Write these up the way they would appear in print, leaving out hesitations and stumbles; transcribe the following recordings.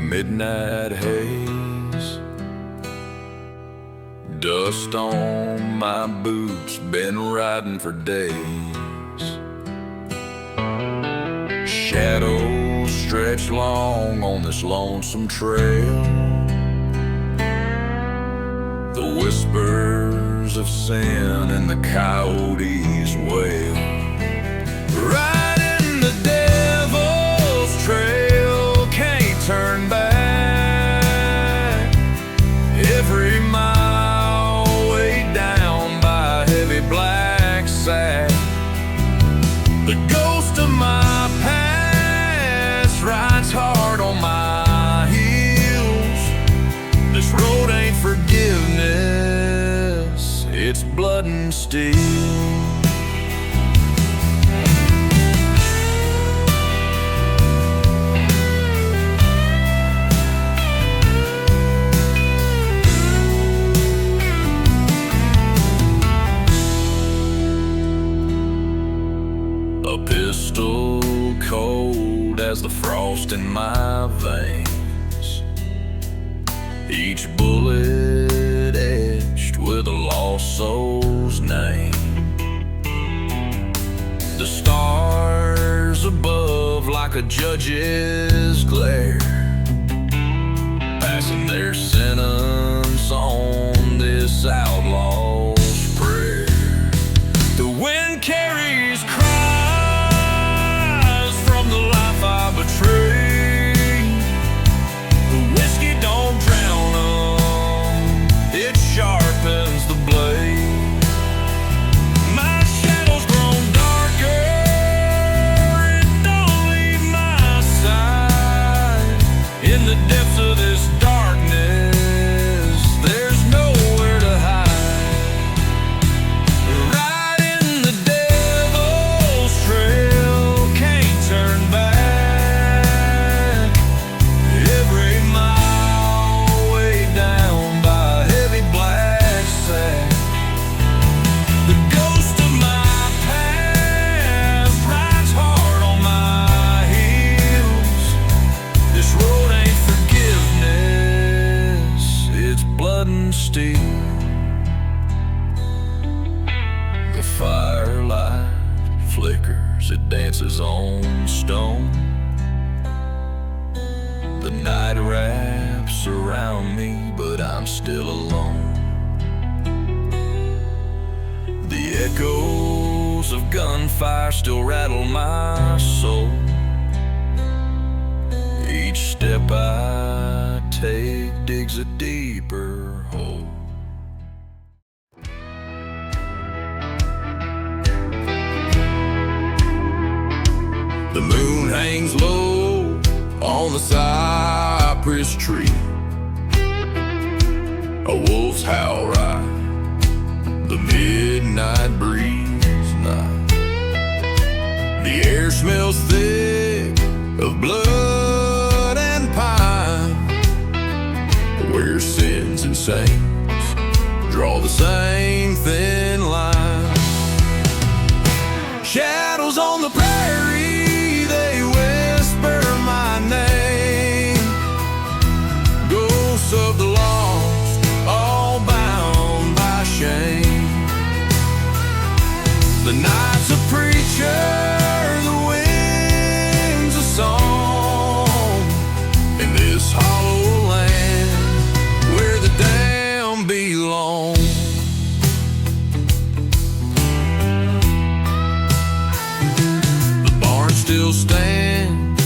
midnight haze. Dust on my boots, been riding for days. Shadows stretch long on this lonesome trail. The whispers of sin and the coyotes wail. Right in the devil's trail, can't turn back. Every mile weighed down by a heavy black sack. The ghost of my past rides hard on my heels. This road ain't forgiveness, it's blood and steel. A pistol cold as the frost in my veins. Each bullet etched with a lost soul's name. The stars above like a judge's glare, passing their sentence on this outlaw's prayer. The wind carries cries from the life I betrayed. The whiskey don't drown them, it sharpens the blade. My shadow's grown darker, it don't leave my side. In the depths of this darkness, there's nowhere to hide. Right in the devil's trail, can't turn back. Every mile weighed down by a heavy black sack. The ghost of my past rides hard on my heels. This road ain't forgiveness, it's blood and steel. The firelight flickers, it dances on stone. The night wraps around me, but I'm still alone. The echoes of gunfire still rattle my soul. Each step I take digs a deeper hole. The moon hangs low on the cypress tree. A wolf's howl ride the midnight breeze night. The air smells thick of blood and pine, where sins and saints draw the same thin line. Shadows on the prairie, they whisper my name. Ghosts of the lost, all bound by shame. The night's a preacher, the wind's a song. In this hollow land where the damned belong. The barn still stands,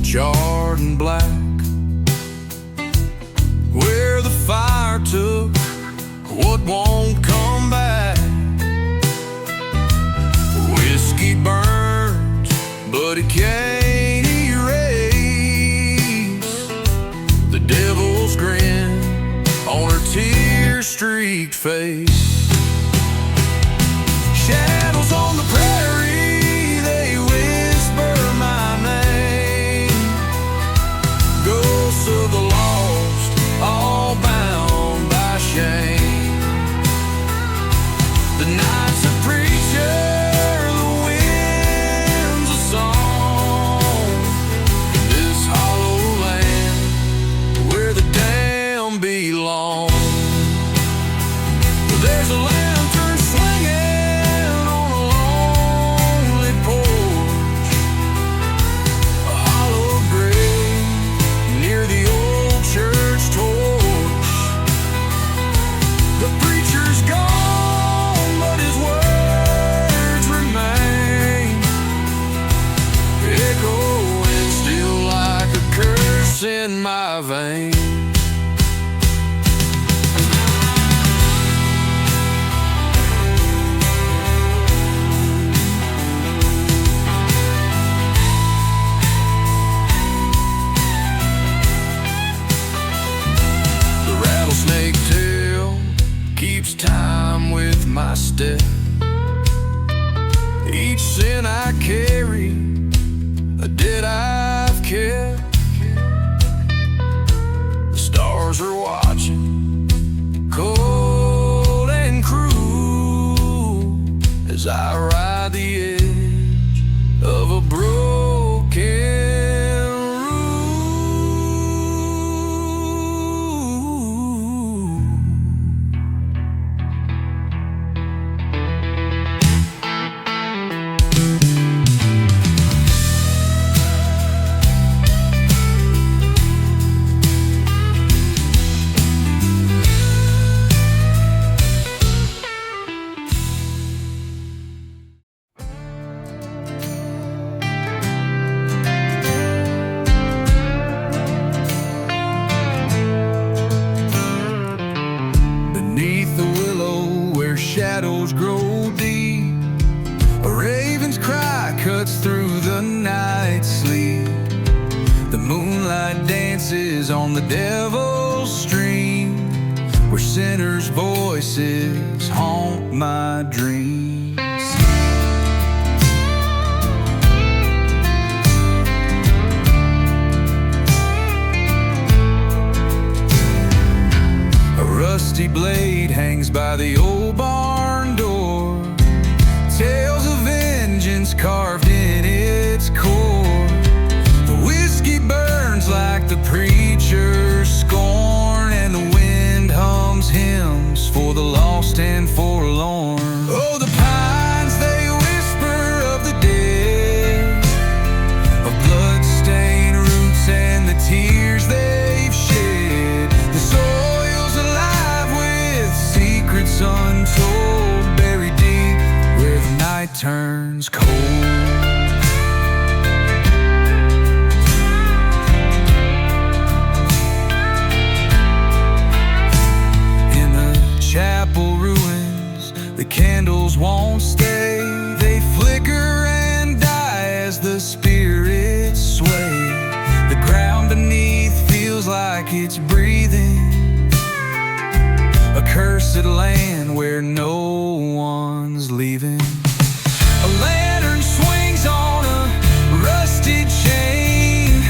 charred and black, where the fire took what won't come back. Whiskey burns, but it can't erase the devil's grin on her tear-streaked face. Shadows on the prairie, they whisper my name. Ghosts of the lost, all bound by shame. The night's a preacher, the wind's a song. In this hollow land sin I carry, a debt I've kept. The stars are watching, cold and cruel, as I ride the edge of a broken shadows grow deep. A raven's cry cuts through the night sleep. The moonlight dances on the devil's stream, where sinners' voices haunt my dreams. A rusty blade hangs by the old barn door, tales of vengeance carved in its core. The whiskey burns like the preacher's scorn, and the wind hums hymns for the lost and forlorn. Oh, the pines, they whisper of the dead, of blood-stained roots and the tears they've shed. The soil's alive with secrets untold, buried deep where the night turns cold. In the chapel ruins, the candles won't stay. They flicker and die as the spirits sway. The ground beneath feels like it's breathing, a cursed land where no one's leaving. A lantern swings on a rusted chain,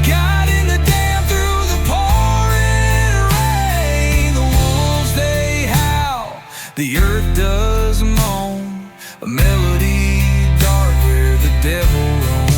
guiding the damned through the pouring rain. The wolves, they howl, the earth does moan, a melody dark where the devil roams.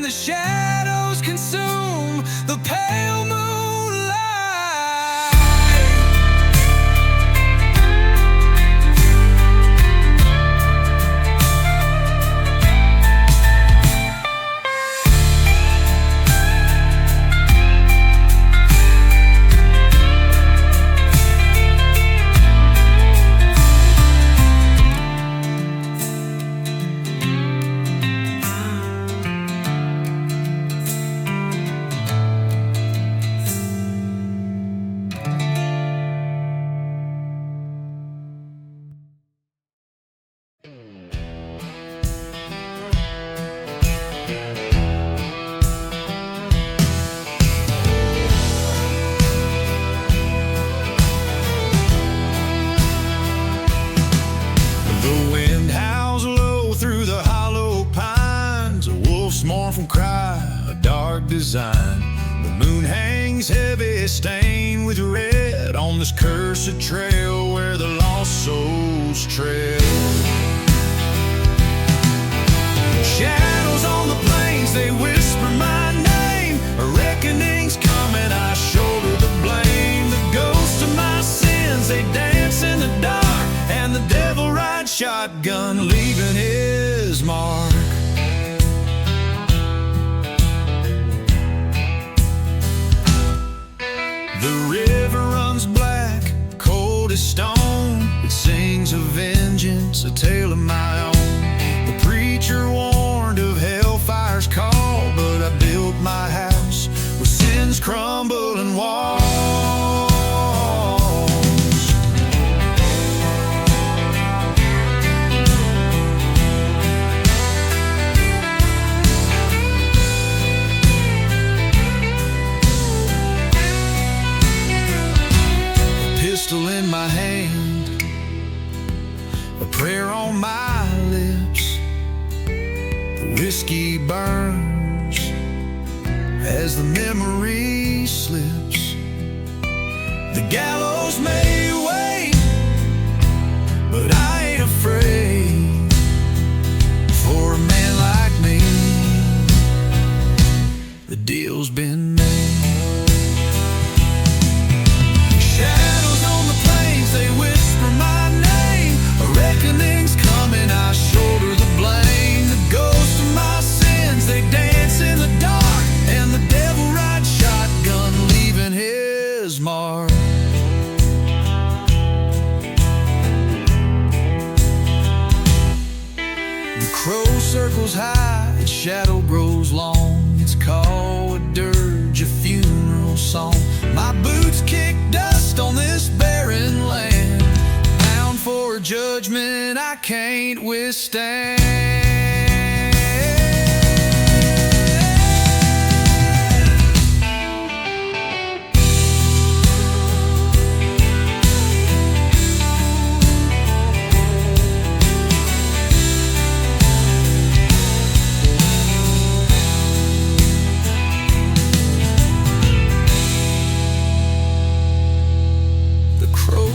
Shadows consume the pale moonlight. The wind howls low through the hollow pines, a wolf's mournful cry, a dark design. The moon hangs heavy, stained with red, on this cursed trail where the lost souls tread. Shadows on the plains, they whisper my name. A reckoning's coming, I shoulder the blame. The ghosts of my sins, they dance in the dark, and the devil rides shotgun, leaving his mark. The river runs black, cold as stone. It sings of vengeance, a tale of my own. The preacher warned of hellfire's call, but I built my house with sin as the memory slips. The gallows may wait, but I ain't afraid. For a man like me, the deal's been made. Shadows on the plains, they whisper my name. A reckoning's coming, I shoulder the blame. The ghosts of my sins, they dance in the dark, and the devil rides shotgun, leaving his mark. The crow circles high, its shadow grows long. It's called a dirge, a funeral song. My boots kick dust on this barren land, bound for judgment I can't withstand.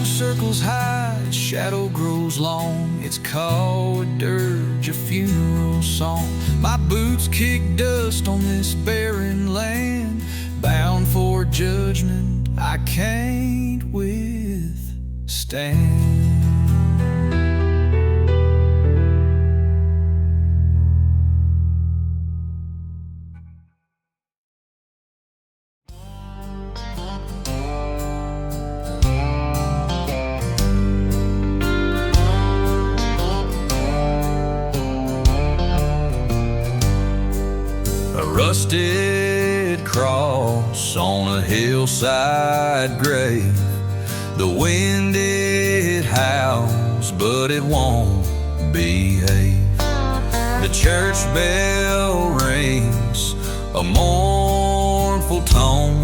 Circles high, its shadow grows long. It's called a dirge, a funeral song. My boots kick dust on this barren land, bound for judgment I can't withstand. Rusted cross on a hillside grave. The wind it howls, but it won't behave. The church bell rings a mournful tone,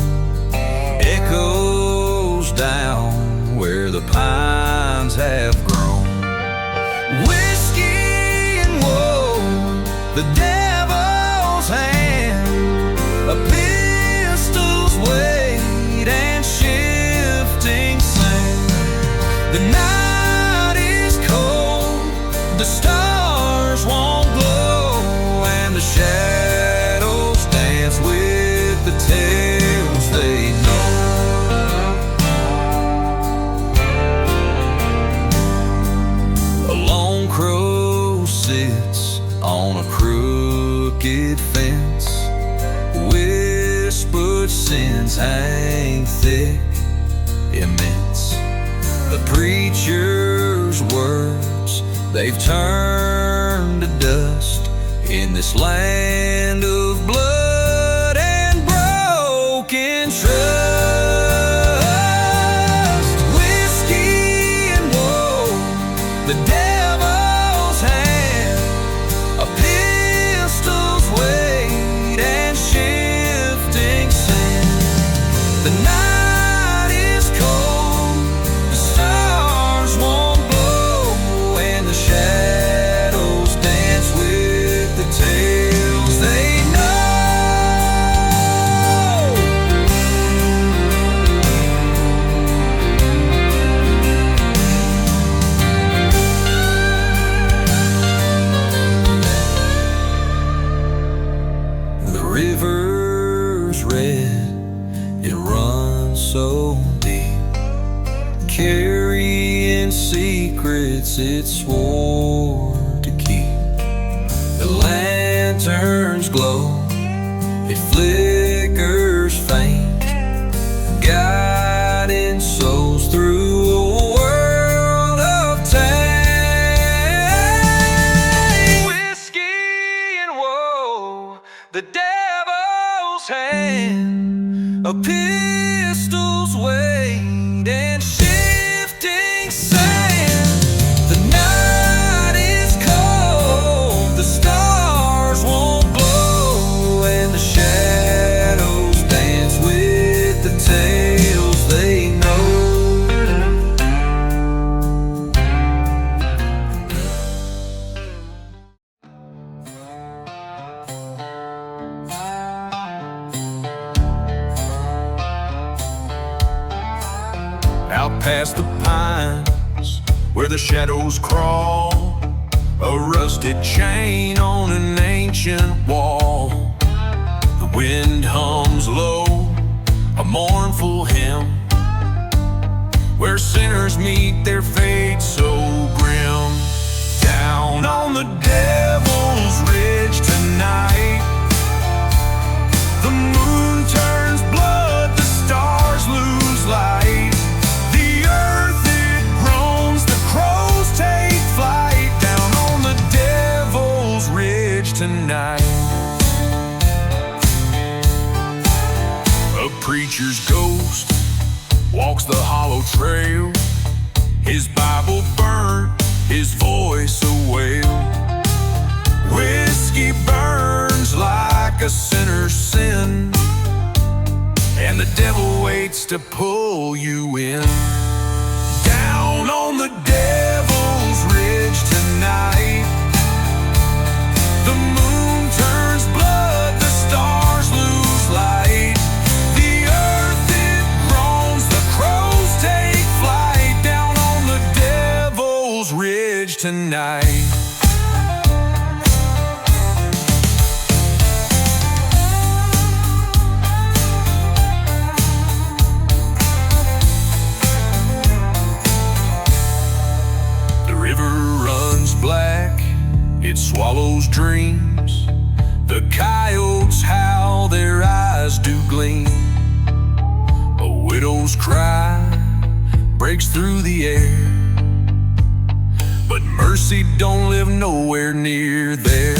echoes down where the pines have grown. Whiskey and woe, the devil's hand, a pistol's weight and shifting sand. The night is cold, the stars won't glow, and the shadows dance with the tales they know. A lone crow sits on a crooked fence, whispered sins hang thick, immense. The preacher's words, they've turned to dust in this land of blood and broken trust. Whiskey and woe, the devil's hand, a pistol's weight and shifting sand. The night is cold, the stars won't glow, and the shadows dance with the tales they know. The river's red, it runs so deep, carrying secrets it swore to keep. The lanterns glow, it flickers faint, guiding souls through a world of tang. Whiskey and woe, the devil's hand, a pistol's weight and shifting sand. The night is cold, the stars won't glow, and the shadows dance with the tales they know. out past the pines where the shadows crawl, a rusted chain on an ancient wall. The wind hums low, a mournful hymn, where sinners meet their fate so grim. Down on the Devil's Ridge tonight, the moon turns blood, the stars lose light. The earth, it groans, the crows take flight. Down on the Devil's Ridge tonight. A preacher's ghost walks the hollow trail, his Bible burnt, his voice a wail. Whiskey burns like a sinner's sin, and the devil waits to pull you in. Down on the Devil's Ridge tonight, the moon turns blood, the stars lose light. The earth, it groans, the crows take flight. Down on the Devil's Ridge tonight. It swallows dreams. The coyotes howl, their eyes do gleam. A widow's cry breaks through the air, but mercy don't live nowhere near there.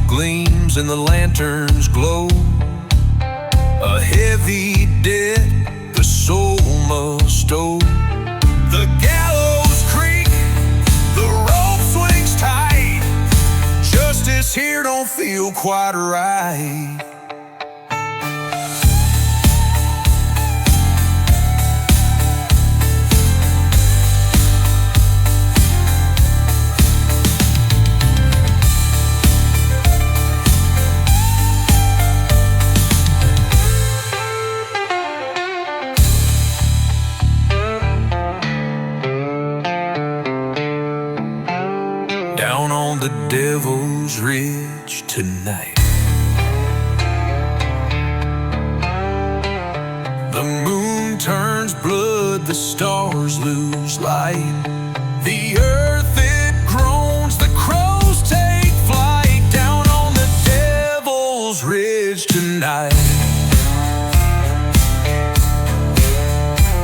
Gleams and the lanterns glow, a heavy debt the soul must owe. The gallows creak, the rope swings tight. Justice here don't feel quite right. Down on the Devil's Ridge tonight, the moon turns blood, the stars lose light. The earth, it groans, the crows take flight. Down on the Devil's Ridge tonight.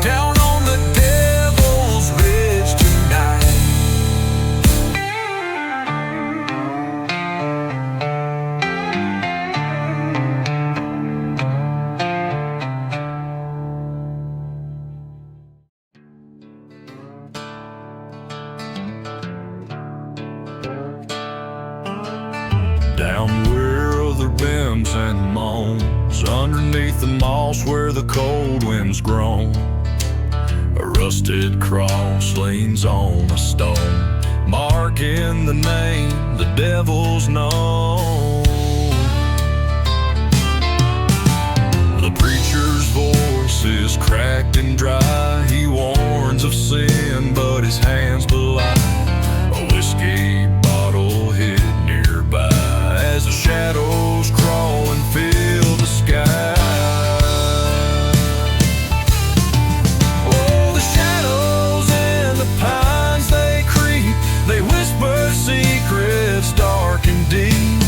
Down on the Devil's Ridge tonight. Down where the bends and moans, underneath the moss where the cold winds groan, a rusted cross leans on a stone, marking the name the devil's known. The preacher's voice is cracked and dry. He warns of sin, but his hands belie. A whiskey bottle hid nearby as the shadows crawl and fill the sky. Oh, the shadows and the pines, they creep, they whisper secrets dark and deep.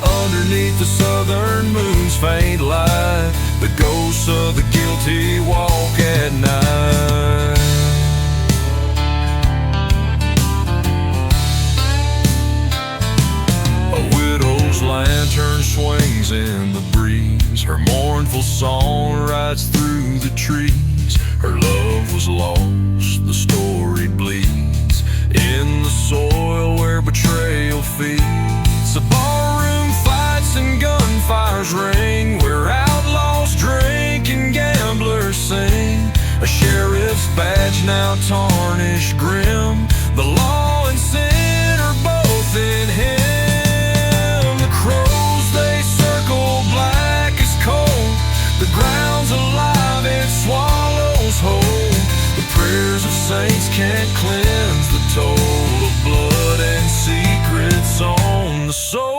Underneath the southern moon's faint light, the ghosts of the guilty walk at night. Lantern swings in the breeze, her mournful song rides through the trees. Her love was lost, the story bleeds in the soil where betrayal feeds. now tarnished grim. The law and sin are both in him. The crows, they circle black as coal. The ground's alive, it swallows whole. The prayers of saints can't cleanse the toll of blood and secrets on the soul.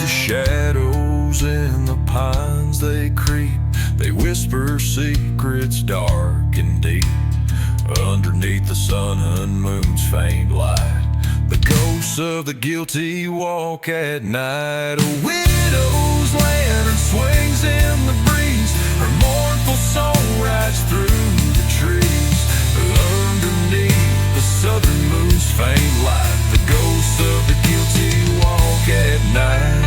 Shadows in the pines, they creep. They whisper secrets dark and deep. Underneath the sun and moon's faint light, the ghosts of the guilty walk at night. A widow's lantern swings in the breeze. Her mournful song rides through the trees. Underneath the southern moon's faint light, the ghosts of the guilty walk at night.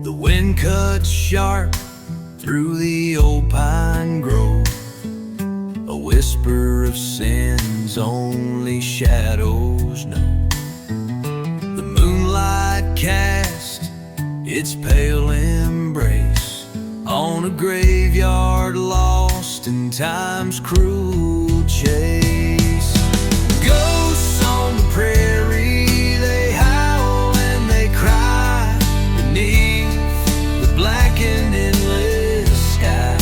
The wind cuts sharp through the old pine grove. A whisper of sins only shadows know. The moonlight casts its pale embrace on a graveyard lost in time's cruel chase. Ghosts on the prairie, they howl and they cry beneath the blackened endless sky.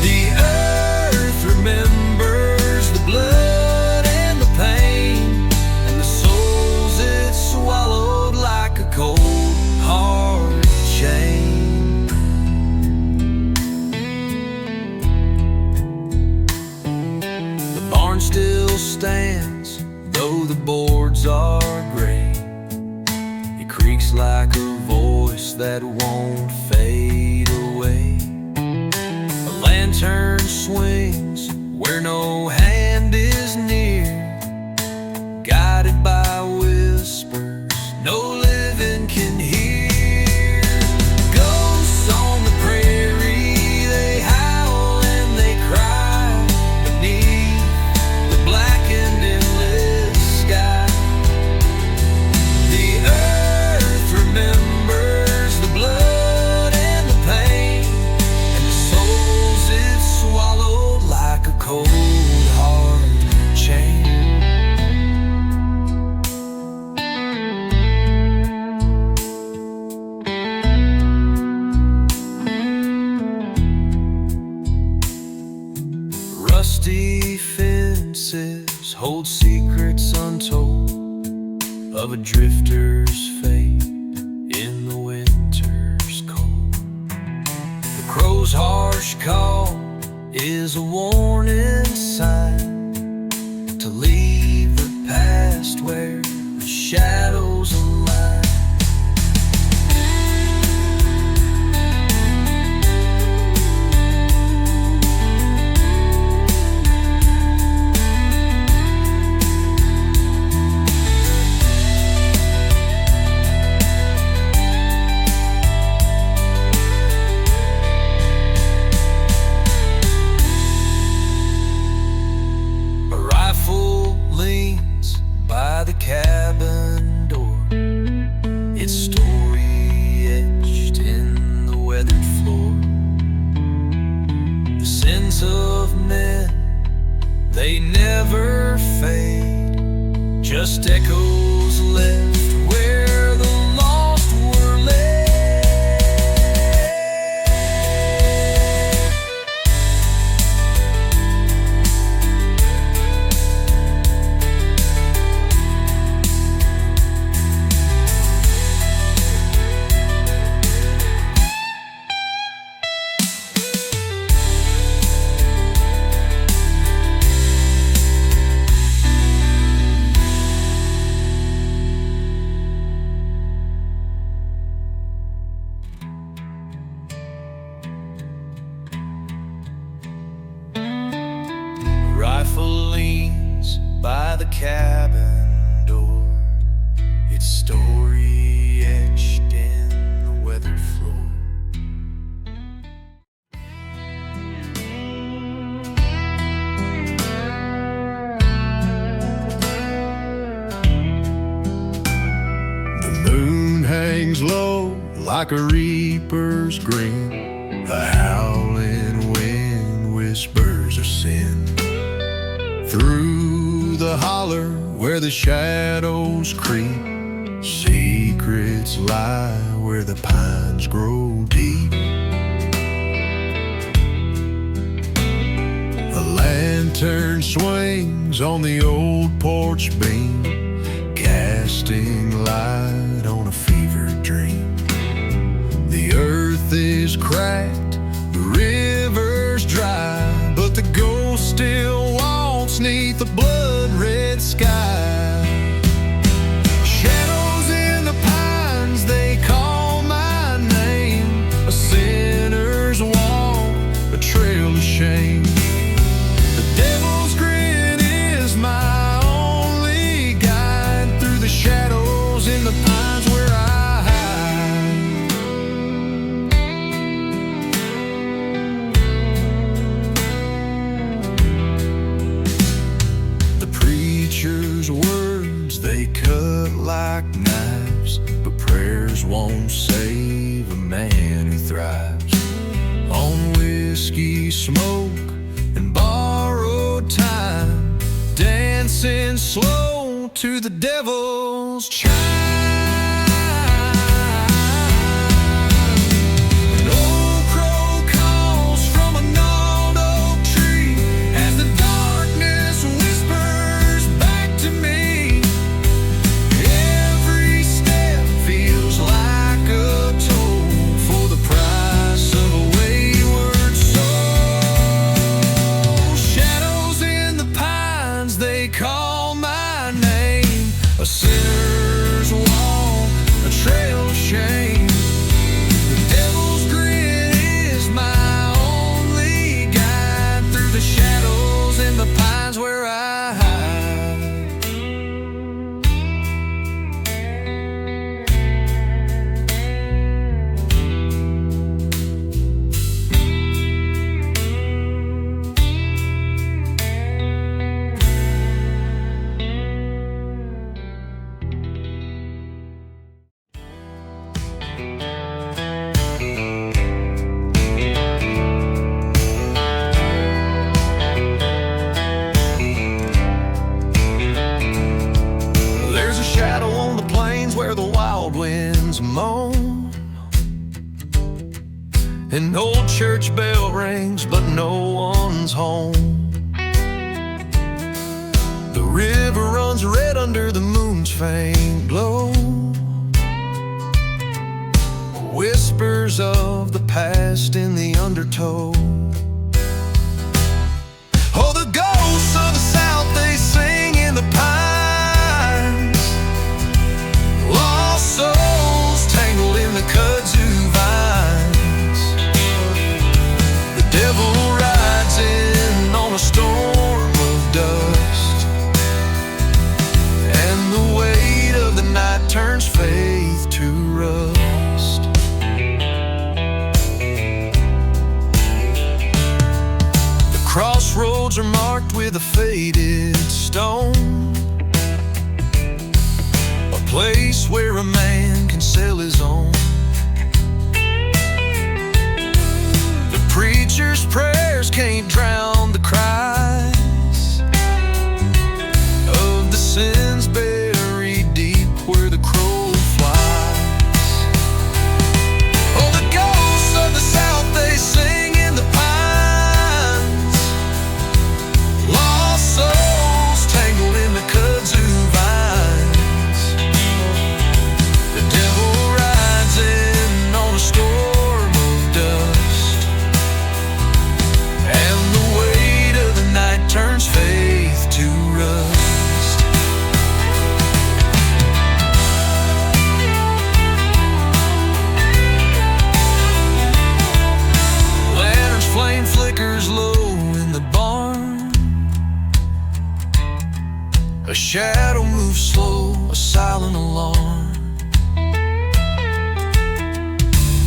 The earth remembers the blood and the pain, and the souls it swallowed like a cold, hard chain. The barn still stands, though the boards are gray. It creaks like a voice that won't fade away. A lantern swings where no hand is near, guided by whispers no living can hear. Ghosts on the prairie, they howl and they cry beneath the blackened endless sky. The earth remembers the blood and the pain, and the souls it swallowed like a cold, hard chain. Rusty fences hold secrets untold of a drifter's fate in the winter's cold. The crow's harsh call is a warning sign to leave the past where the shadows align. A rifle leans by the cabin door, its story etched in the weathered floor. The sins of men, they never fade, just echoes left where the lost were laid. by the cabin door, its story etched in the weathered floor. The moon hangs low like a reaper's grin. The howling wind whispers a sin. Through the holler where the shadows creep, secrets lie where the pines grow deep. A lantern swings on the old porch beam, casting light on a fevered dream. The earth is cracked, the river's dry, but the ghost still walks 'neath the blood-red sky. Shadows in the pines, they call my name. A sinner's walk, a trail of shame. The devil's grin is my only guide through the shadows in the pines where I hide. The preacher's words, they cut like knives, but prayers won't save a man who thrives on whiskey, smoke, and borrowed time, dancing slow to the devil's chime. An old crow calls from a gnarled oak tree as the darkness whispers back to me. Every step feels like a toll for the price of a wayward soul. Shadows in the pines, they call my name. A sinner's walk, a trail of shame. The devil's grin is my only guide through the shadows in the pines where I hide. There's a shadow on the plains where the wild winds moan. An old church bell rings, but no one's home. The river runs red under the moon's faint glow. Whispers of the past in the undertow. Oh, the ghosts of the south, they sing in the pines. Lost souls tangled in the kudzu vines. The devil rides in on a storm of dust, and the weight of the night turns faith to rust. The crossroads are marked with a faded stone, a place where a man can sell his own. The preacher's prayers can't drown the cries of the sins buried deep where the crow flies. Oh, the ghosts of the south, they sing in the pines. Lost souls tangled in the kudzu vines. The devil rides in on a storm of dust, shadow moves slow, a silent alarm.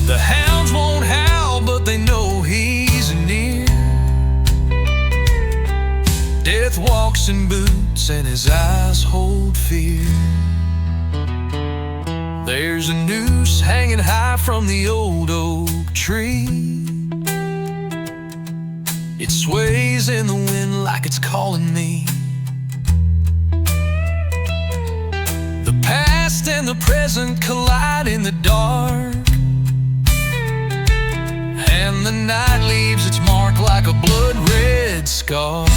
The hounds won't howl, but they know he's near. Death walks in boots and his eyes hold fear. There's a noose hanging high from the old oak tree. It sways in the wind like it's calling me. The past and the present collide in the dark, and the night leaves its mark like a blood-red scar.